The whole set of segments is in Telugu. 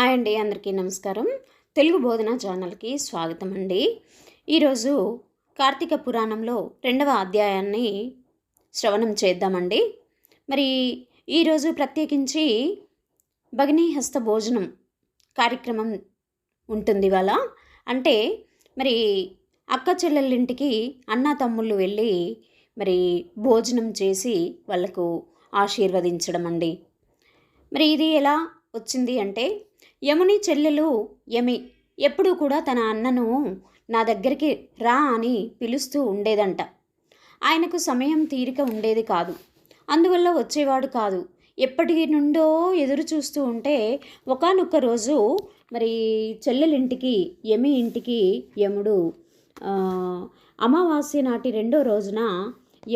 హాయ్ అండి, అందరికీ నమస్కారం. తెలుగు బోధన ఛానల్కి స్వాగతం అండి. ఈరోజు కార్తీక పురాణంలో 2వ అధ్యాయాన్ని శ్రవణం చేద్దామండి. మరి ఈరోజు ప్రత్యేకించి భగినీ హస్త భోజనం కార్యక్రమం ఉంటుంది ఇవాళ. అంటే మరి అక్క చెల్లెళ్ళింటికి అన్నా తమ్ముళ్ళు వెళ్ళి మరి భోజనం చేసి వాళ్ళకు ఆశీర్వదించడం అండి. మరి ఇది ఎలా వచ్చింది అంటే, యముని చెల్లెలు యమి ఎప్పుడూ కూడా తన అన్నను నా దగ్గరికి రా అని పిలుస్తూ ఉండేదంట. ఆయనకు సమయం తీరిక ఉండేది కాదు, అందువల్ల వచ్చేవాడు కాదు. ఎప్పటి నుండో ఎదురు చూస్తూ ఉంటే ఒకానొక్క రోజు మరి చెల్లెలింటికి యమి ఇంటికి యముడు అమావాస్య నాటి 2వ రోజున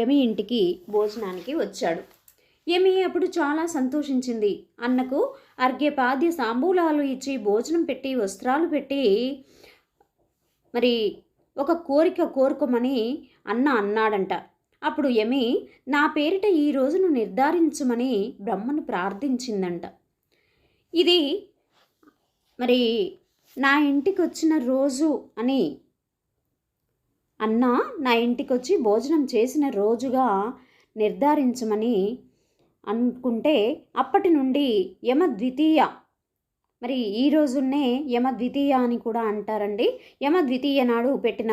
యమి ఇంటికి భోజనానికి వచ్చాడు. యమి అప్పుడు చాలా సంతోషించింది. అన్నకు అర్ఘ్యపాద్య తాంబూలాలు ఇచ్చి భోజనం పెట్టి వస్త్రాలు పెట్టి మరి ఒక కోరిక కోరుకోమని అన్నాడంట. అప్పుడు యమి నా పేరిట ఈ రోజును నిర్ధారించమని బ్రహ్మను ప్రార్థించిందంట. ఇది మరి నా ఇంటికి వచ్చిన రోజు అని అన్న నా ఇంటికి వచ్చి భోజనం చేసిన రోజుగా నిర్ధారించమని అనుకుంటే అప్పటి నుండి యమద్వితీయ, మరి ఈ రోజున్నే యమద్వితీయ అని కూడా అంటారండి. యమద్వితీయ నాడు పెట్టిన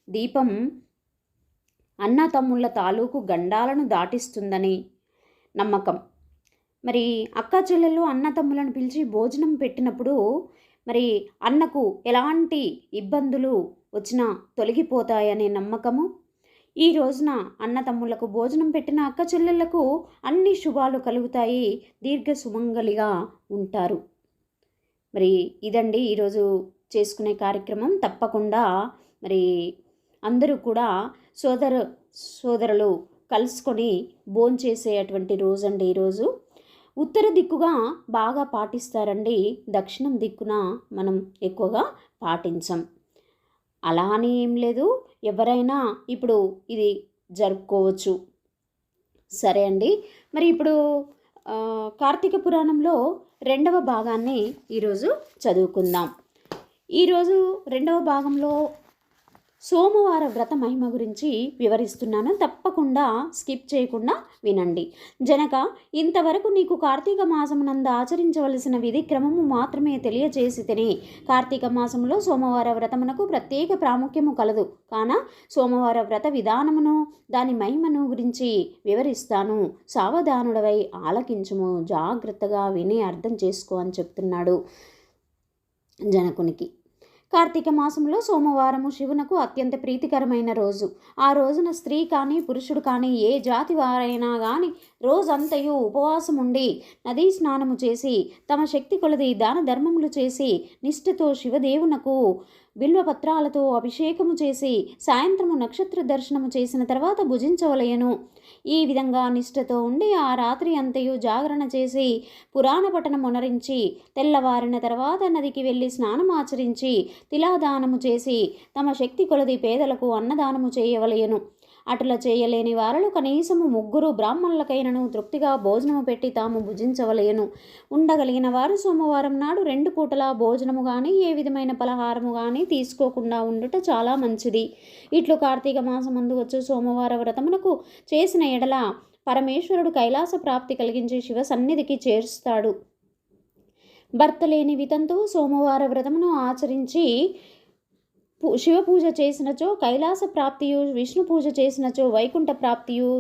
దీపం అన్న తమ్ముళ్ళ తాలూకు గండాలను దాటిస్తుందని నమ్మకం. మరి అక్క చెల్లెలు అన్న తమ్ములను పిలిచి భోజనం పెట్టినప్పుడు మరి అన్నకు ఎలాంటి ఇబ్బందులు వచ్చినా తొలగిపోతాయనే నమ్మకము. ఈ రోజున అన్న తమ్ముళ్లకు భోజనం పెట్టిన అక్క చెల్లెళ్లకు అన్ని శుభాలు కలుగుతాయి, దీర్ఘ సుమంగలిగా ఉంటారు. మరి ఇదండి ఈరోజు చేసుకునే కార్యక్రమం. తప్పకుండా మరి అందరూ కూడా సోదరులు కలుసుకొని భోంచేసేటువంటి రోజండి ఈరోజు. ఉత్తర దిక్కుగా బాగా పాటిస్తారండి, దక్షిణం దిక్కున మనం ఎక్కువగా పాటించం. అలా అని ఏం లేదు, ఎవరైనా ఇప్పుడు ఇది జరుపుకోవచ్చు. సరే అండి, మరి ఇప్పుడు కార్తీక పురాణంలో 2వ భాగాన్ని ఈరోజు చదువుకుందాం. ఈరోజు 2వ భాగంలో సోమవార వ్రత మహిమ గురించి వివరిస్తున్నాను. తప్పకుండా స్కిప్ చేయకుండా వినండి. జనక, ఇంతవరకు నీకు కార్తీక మాసమునందు ఆచరించవలసిన విధి క్రమము మాత్రమే తెలియచేసి తిని. కార్తీక మాసంలో సోమవార వ్రతమునకు ప్రత్యేక ప్రాముఖ్యము కలదు. కాన సోమవార వ్రత విధానమును దాని మహిమను గురించి వివరిస్తాను. సావధానుడవై ఆలకించుము, జాగ్రత్తగా విని అర్థం చేసుకో అని చెప్తున్నాడు జనకునికి. కార్తీక మాసంలో సోమవారము శివునకు అత్యంత ప్రీతికరమైన రోజు. ఆ రోజున స్త్రీ కానీ పురుషుడు కానీ ఏ జాతి వారైనా కానీ రోజంతయు ఉపవాసం ఉండి నదీ స్నానము చేసి తమ శక్తి కొలది దాన ధర్మములు చేసి నిష్ఠతో శివదేవునకు బిల్వపత్రాలతో అభిషేకము చేసి సాయంత్రము నక్షత్ర దర్శనము చేసిన తర్వాత భుజించవలయను. ఈ విధంగా నిష్ఠతో ఉండి ఆ రాత్రి అంతయు జాగరణ చేసి పురాణ పఠనం మొనరించి తెల్లవారిన తర్వాత నదికి వెళ్ళి స్నానమాచరించి తిలాదానము చేసి తమ శక్తి కొలది పేదలకు అన్నదానము చేయవలయను. అటుల చేయలేని వారలు కనీసము 3 బ్రాహ్మణులకైనను తృప్తిగా భోజనము పెట్టి తాము భుజించవలయను. ఉండగలిగిన వారు సోమవారం నాడు 2 పూటల భోజనము కానీ ఏ విధమైన పలహారము కానీ తీసుకోకుండా ఉండుట చాలా మంచిది. ఇట్లు కార్తీక మాసమందు వచ్చు సోమవార వ్రతమునకు చేసిన ఎడల పరమేశ్వరుడు కైలాస ప్రాప్తి కలిగించి శివ సన్నిధికి చేరుస్తాడు. భర్త లేని వితంతు సోమవార వ్రతమును ఆచరించి శివ పూజ చేసినచో కైలాస ప్రాప్తియు, విష్ణు పూజ చేసినచో వైకుంఠ ప్రాప్తియు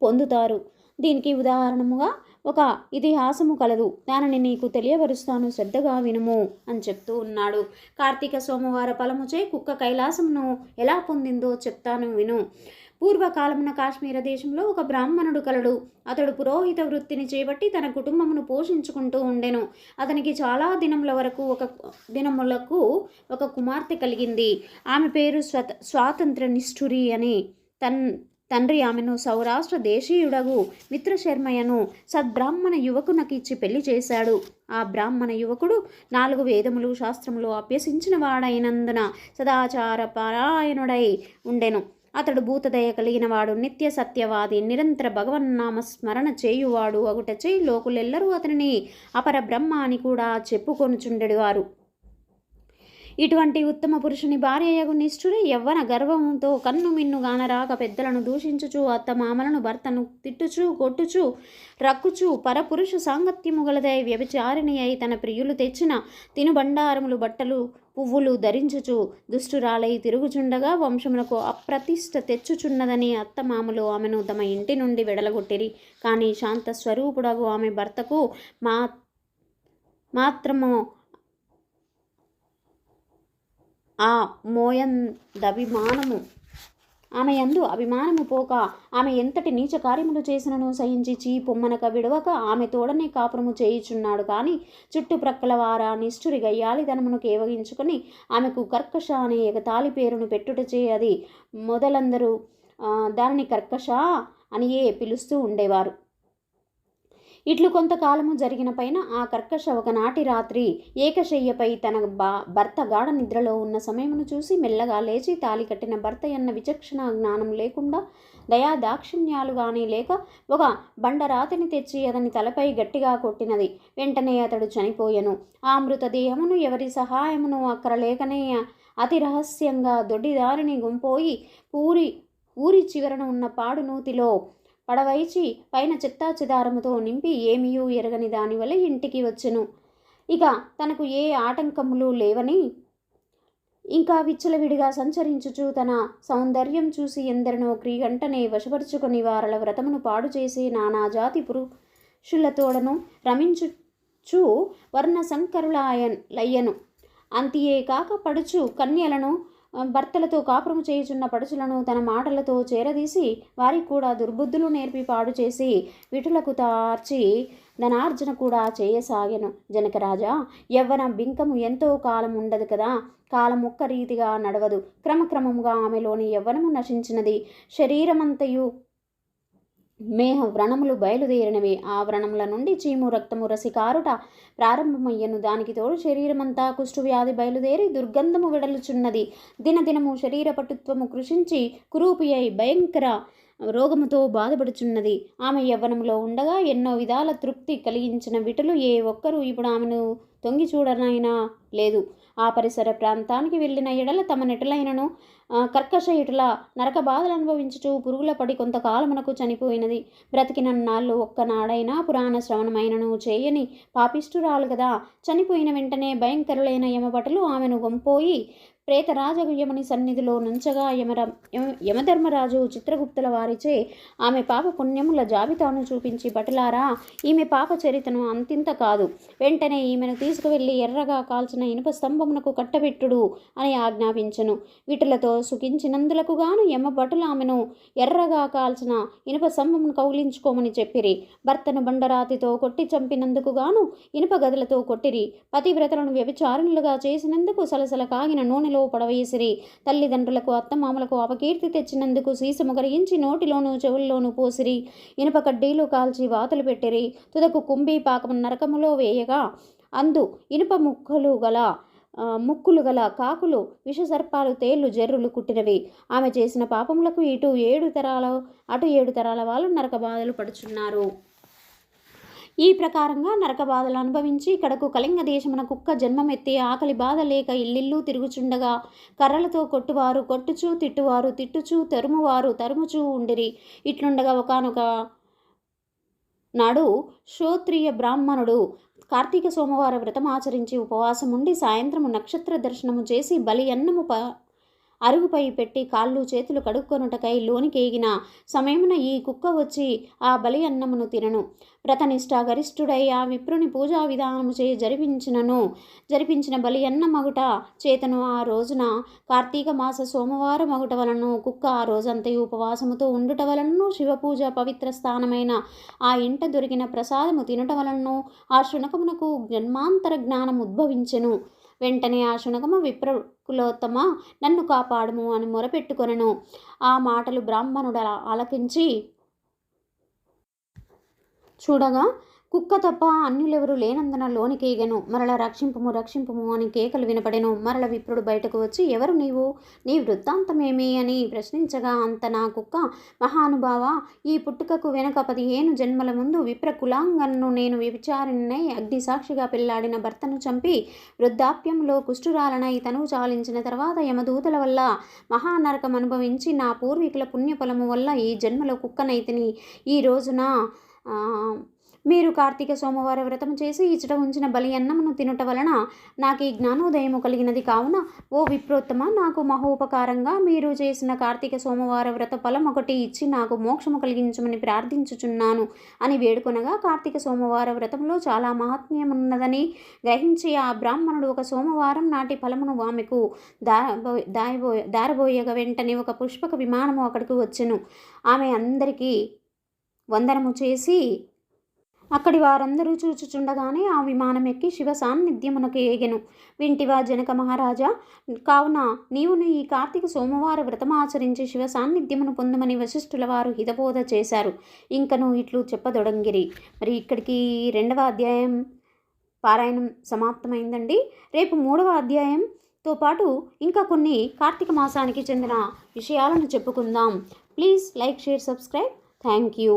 పొందుతారు. దీనికి ఉదాహరణముగా ఒక ఇతిహాసము కలదు, దానిని నీకు తెలియవరుస్తాను, శ్రద్ధగా వినుము అని చెప్తూ ఉన్నాడు. కార్తీక సోమవార ఫలముచే కుక్క కైలాసమును ఎలా పొందిందో చెప్తాను విను. పూర్వకాలమున కాశ్మీర దేశంలో ఒక బ్రాహ్మణుడు కలడు. అతడు పురోహిత వృత్తిని చేపట్టి తన కుటుంబమును పోషించుకుంటూ ఉండెను. అతనికి చాలా దినములకు ఒక కుమార్తె కలిగింది. ఆమె పేరు స్వాతంత్ర నిష్ఠురి అని. తండ్రి ఆమెను సౌరాష్ట్ర దేశీయుడగు మిత్రశర్మయ్యను సద్బ్రాహ్మణ యువకునకిచ్చి పెళ్లి చేశాడు. ఆ బ్రాహ్మణ యువకుడు 4 వేదములు శాస్త్రములు అభ్యసించిన వాడైనందున సదాచార పారాయణుడై ఉండెను. అతడు భూతదయ కలిగినవాడు, నిత్య సత్యవాది, నిరంతర భగవన్నామ స్మరణ చేయువాడు అగుటచే లోకులెల్లరూ అతనిని అపర బ్రహ్మ అని కూడా చెప్పుకొనుచుండెడివారు. ఇటువంటి ఉత్తమ పురుషుని భార్యయగు నిష్ఠుడి యవ్వన గర్వంతో కన్ను మిన్ను గానరాక పెద్దలను దూషించుచు, అత్తమామలను భర్తను తిట్టుచు కొట్టుచు రక్కుచు, పరపురుష సాంగత్యము గలదై వ్యభిచారిణి అయి తన ప్రియులు తెచ్చిన తినుబండారములు బట్టలు పువ్వులు ధరించుచు దుష్టురాలై తిరుగుచుండగా వంశమునకు అప్రతిష్ట తెచ్చుచున్నదని అత్తమామలు ఆమెను తమ ఇంటి నుండి వెడలగొట్టిరి. కానీ శాంత స్వరూపుడగు ఆమె భర్తకు మాత్రము ఆ మోయందభిమానము ఆమె యందు అభిమానము పోక, ఆమె ఎంతటి నీచ కార్యములు చేసినను సహించి చీ పొమ్మనక విడవక ఆమె తోడనే కాపురము చేయుచున్నాడు. కానీ చుట్టుప్రక్కల వారా నిష్ఠురి గయ్యాలిదనమును కేవగించుకొని ఆమెకు కర్కశ అనే ఎగతాళి పేరును పెట్టుటచే అది మొదలందరూ దానిని కర్కశ అనియే పిలుస్తూ ఉండేవారు. ఇట్లు కొంతకాలము జరిగిన పైన ఆ కర్కశ ఒకనాటి రాత్రి ఏకశయ్యపై తన భర్త గాఢ నిద్రలో ఉన్న సమయమును చూసి మెల్లగా లేచి తాలి కట్టిన భర్త అన్న విచక్షణ జ్ఞానం లేకుండా దయా దాక్షిణ్యాలు కానీ లేక ఒక బండరాతిని తెచ్చి అతని తలపై గట్టిగా కొట్టినది. వెంటనే అతడు చనిపోయెను. ఆ మృతదేహమును ఎవరి సహాయమును అక్కరలేకనే అతి రహస్యంగా దొడ్డిదారిని గుంపోయి ఊరి చివరన ఉన్న పాడు నూతిలో పడవైచి పైన చెత్తాచెదారముతో నింపి ఏమీయూ ఎరగని దానివల్ల ఇంటికి వచ్చెను. ఇక తనకు ఏ ఆటంకములు లేవని ఇంకా విచ్చలవిడిగా సంచరించుచు తన సౌందర్యం చూసి ఎందరినో క్రీగంటనే వశపరుచుకొని వారల వ్రతమును పాడు చేసి నానాజాతి పురుషులతోడను రమించుచు వర్ణ సంకరులయ్యను. అంతియే కాక పడుచు కన్యలను భర్తలతో కాపురము చేయుచున్న పడుచులను తన మాటలతో చేరదీసి వారికి కూడా దుర్బుద్ధులు నేర్పి పాడు చేసి విటులకు తార్చి ధనార్జన కూడా చేయసాగెను. జనకరాజా, యవ్వన బింకము ఎంతో కాలం ఉండదు కదా, కాలం ఒక్క రీతిగా నడవదు. క్రమక్రమముగా ఆమెలోని యవ్వనము నశించినది. శరీరమంతయు మేహ వ్రణములు బయలుదేరినవి. ఆ వ్రణముల నుండి చీము రక్తము రసికారుట ప్రారంభమయ్యను. దానికి తోడు శరీరమంతా కుష్ఠవ్యాధి బయలుదేరి దుర్గంధము వెడలుచున్నది. దినదినము శరీర పటుత్వము కృషించి కురూపి అయి భయంకర రోగముతో బాధపడుచున్నది. ఆమె యవ్వనములో ఉండగా ఎన్నో విధాల తృప్తి కలిగించిన విటులు ఏ ఒక్కరూ ఇప్పుడు ఆమెను తొంగి చూడనైనా లేదు. ఆ పరిసర ప్రాంతానికి వెళ్ళిన ఎడల తమ నెటలైనను కర్కశ ఇటుల నరక బాధలు అనుభవించుచు పురుగుల పడి కొంతకాలమునకు చనిపోయినది. బ్రతికిన నాళ్ళు ఒక్కనాడైనా పురాణ శ్రవణమైనను చేయని పాపిష్టురాలు కదా. చనిపోయిన వెంటనే భయంకరులైన యమభటులు ఆమెను గొంపోయి ప్రేతరాజగు యముని సన్నిధిలో నుంచగా యమధర్మరాజు చిత్రగుప్తుల వారిచే ఆమె పాప పుణ్యముల జాబితాను చూపించి, భటులారా, ఈమె పాప చరితను అంతింత కాదు, వెంటనే ఈమెను తీసుకువెళ్ళి ఎర్రగా కాల్చిన ఇనుప స్తంభమునకు కట్టబెట్టుడు అని ఆజ్ఞాపించెను. వీటిలతో సుఖించినందులకు గాను యమభటులు ఆమెను ఎర్రగా కాల్చిన ఇనుప స్తంభమును కౌగిలించుకోమని చెప్పిరి. భర్తను బండరాతితో కొట్టి చంపినందుకు గాను ఇనుప గదులతో కొట్టిరి. పతివ్రతలను వ్యభిచారులుగా చేసినందుకు సలసల కాగిన నూనెలో పడవేసిరి. తల్లిదండ్రులకు అత్తమామలకు అపకీర్తి తెచ్చినందుకు సీసము కరిగించి నోటిలోనూ చెవుల్లోనూ పోసిరి. ఇనుప కడ్డీలు కాల్చి వాతలు పెట్టిరి. తుదకు కుంభీ పాకము నరకములో వేయగా అందు ఇనుప ముక్కులు గల కాకులు, విషసర్పాలు, తేళ్లు, జర్రులు కుట్టినవి. ఆమె చేసిన పాపములకు అటు 7 తరాల వాళ్ళు నరక బాధలు పడుచున్నారు. ఈ ప్రకారంగా నరక బాధలు అనుభవించి కడకు కళింగ దేశమున కుక్క జన్మమెత్తి ఆకలి బాధ లేక ఇల్లిల్లు తిరుగుచుండగా కర్రలతో కొట్టువారు కొట్టుచూ, తిట్టువారు తిట్టుచూ, తరుమువారు తరుముచూ ఉండిరి. ఇట్లుండగా ఒకానొక నాడు శ్రోత్రియ బ్రాహ్మణుడు కార్తీక సోమవార వ్రతం ఆచరించి ఉపవాసముండి సాయంత్రము నక్షత్ర దర్శనము చేసి బలి అన్నము అరుగుపై పెట్టి కాళ్ళు చేతులు కడుక్కొనుటకై లోనికేగిన సమయమున ఈ కుక్క వచ్చి ఆ బలి అన్నమును తినను. వ్రతనిష్ట గరిష్ఠుడై ఆ విప్రుని పూజా విధానము చే జరిపించిన బలి అన్న మగుట చేతను ఆ రోజున కార్తీక మాస సోమవారం మగుట వలన కుక్క ఆ రోజంతయు ఉపవాసముతో ఉండుట వలనను శివపూజ పవిత్ర స్థానమైన ఆ ఇంట దొరికిన ప్రసాదము తినుట వలనను ఆ శునకమునకు జన్మాంతర జ్ఞానం ఉద్భవించెను. వెంటనే ఆ శునకము, విప్రకులోత్తమ, నన్ను కాపాడుము అని మొరపెట్టుకొనెను. ఆ మాటలు బ్రాహ్మణుడు ఆలకించి చూడగా కుక్క తప్ప అన్యులెవరూ లేనందున లోనికేగెను. మరల రక్షింపుము రక్షింపుము అని కేకలు వినపడెను. మరల విప్రుడు బయటకు వచ్చి, ఎవరు నీవు, నీ వృత్తాంతమేమి అని ప్రశ్నించగా, అంత నా కుక్క, మహానుభావ, ఈ పుట్టుకకు వెనుక 15 జన్మల ముందు విప్ర కులాంగన్ను నేను వ్యభిచారిణై అగ్నిసాక్షిగా పెళ్లాడిన భర్తను చంపి వృద్ధాప్యంలో కుష్ఠురాలనై తనువు చాలించిన తర్వాత యమదూతల వల్ల మహానరకం అనుభవించి నా పూర్వీకుల పుణ్యఫలము వల్ల ఈ జన్మలో కుక్కనైతిని. ఈ రోజున మీరు కార్తీక సోమవార వ్రతము చేసి ఇచ్చట ఉంచిన బలి అన్నమును తినుట వలన నాకు ఈ జ్ఞానోదయము కలిగినది. కావున ఓ విప్రోత్తమ, నాకు మహోపకారంగా మీరు చేసిన కార్తీక సోమవార వ్రత ఫలం ఒకటి ఇచ్చి నాకు మోక్షము కలిగించమని ప్రార్థించుచున్నాను అని వేడుకొనగా, కార్తీక సోమవార వ్రతంలో చాలా మహాత్మ్యమున్నదని గ్రహించి ఆ బ్రాహ్మణుడు ఒక సోమవారం నాటి ఫలమును ఆమెకు దారబోయగా వెంటనే ఒక పుష్పక విమానము అక్కడికి వచ్చెను. ఆమె అందరికీ వందనము చేసి అక్కడి వారందరూ చూచుచుండగానే ఆ విమానం ఎక్కి శివ సాన్నిధ్యమునకు ఏగెను. వింటివా జనక మహారాజా, కావున నీవును ఈ కార్తీక సోమవార వ్రతమాచరించి శివ సాన్నిధ్యమును పొందమని వశిష్ఠుల వారు హితబోధ చేశారు. ఇంకను ఇట్లు చెప్పదొడంగిరి. మరి ఇక్కడికి 2వ అధ్యాయం పారాయణం సమాప్తమైందండి. రేపు 3వ అధ్యాయంతో పాటు ఇంకా కొన్ని కార్తీక మాసానికి చెందిన విషయాలను చెప్పుకుందాం. Please like, share, subscribe. Thank you.